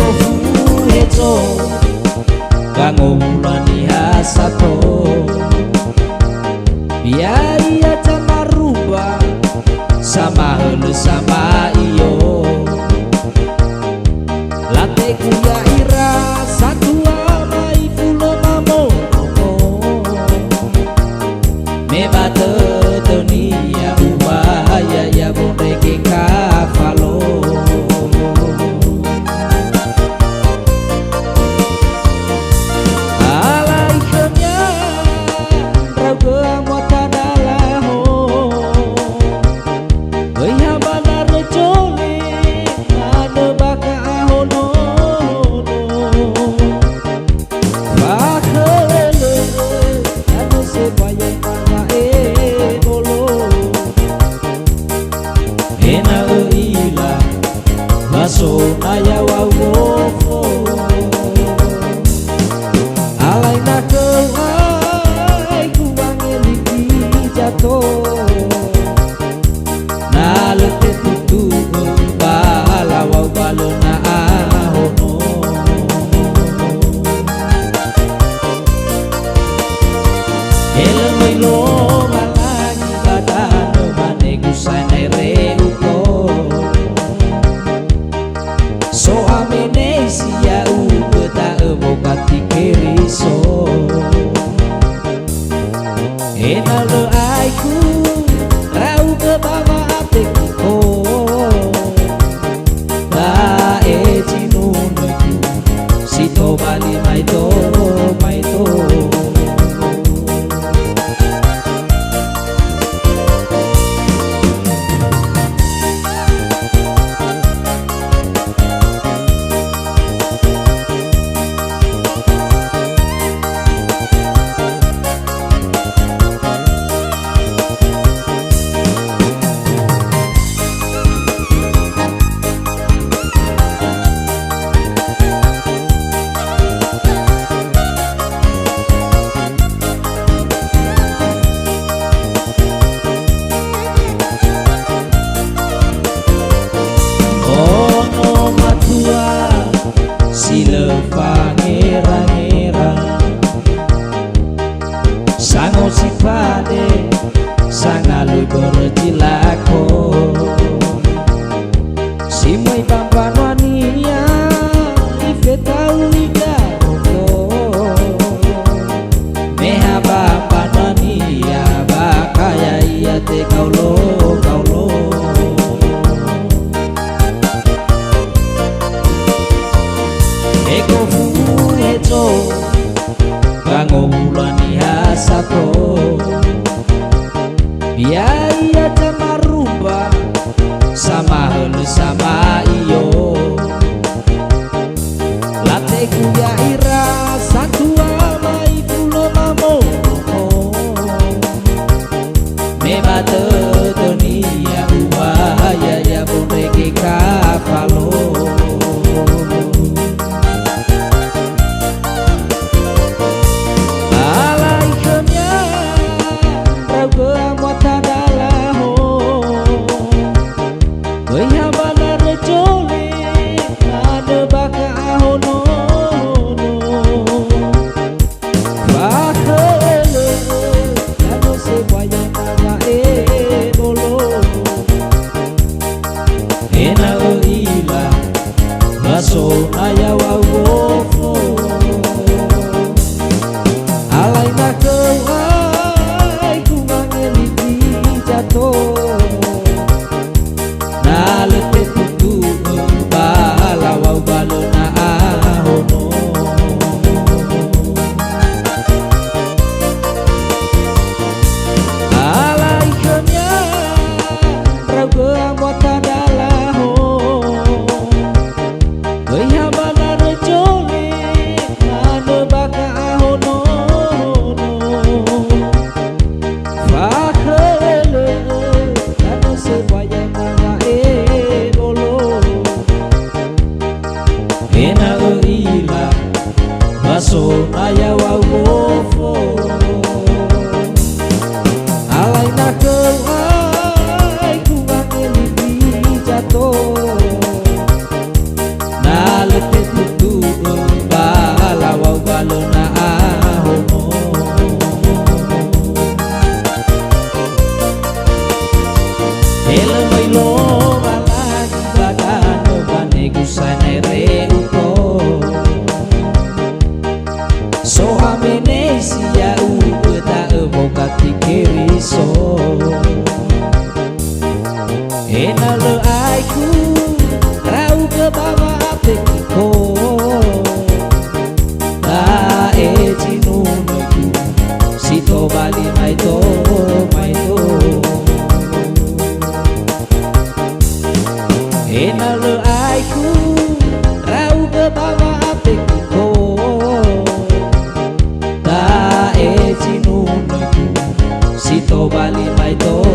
eko fuheto kanggo mulani hasato biaya sama rubah sama helu sama iyo late kuya ira satu amai pulo mamo mebate dunia ubaya ya boneke kafalo so naya wawofo alai nakelai kuwangeliki jatuh na lete tutu bala wau balona ahono elmai lo malangi badano mane gusane reuko so amnesia ubeta evokati keriso enalo aiku rau ke baba atekiko da ejinunku sito bali maito maito sile pangeran sango sipade sangalu berjilako simai pampanwania ifetauliga meha pampanwania bakaya iya te kaulo kaulo eko fuheto kanggo mulani hasato biaya sama rubah sama helu sama iyo late kuya ira satu amai pulo mamo mebate dunia ubaya ya boneke kafalo so naya wawofo alai nakelai kuwangeliki jatuh na lete tutu bala wau balona ahono alai kenya raga amwata dalaho Oya bana rejo kali maito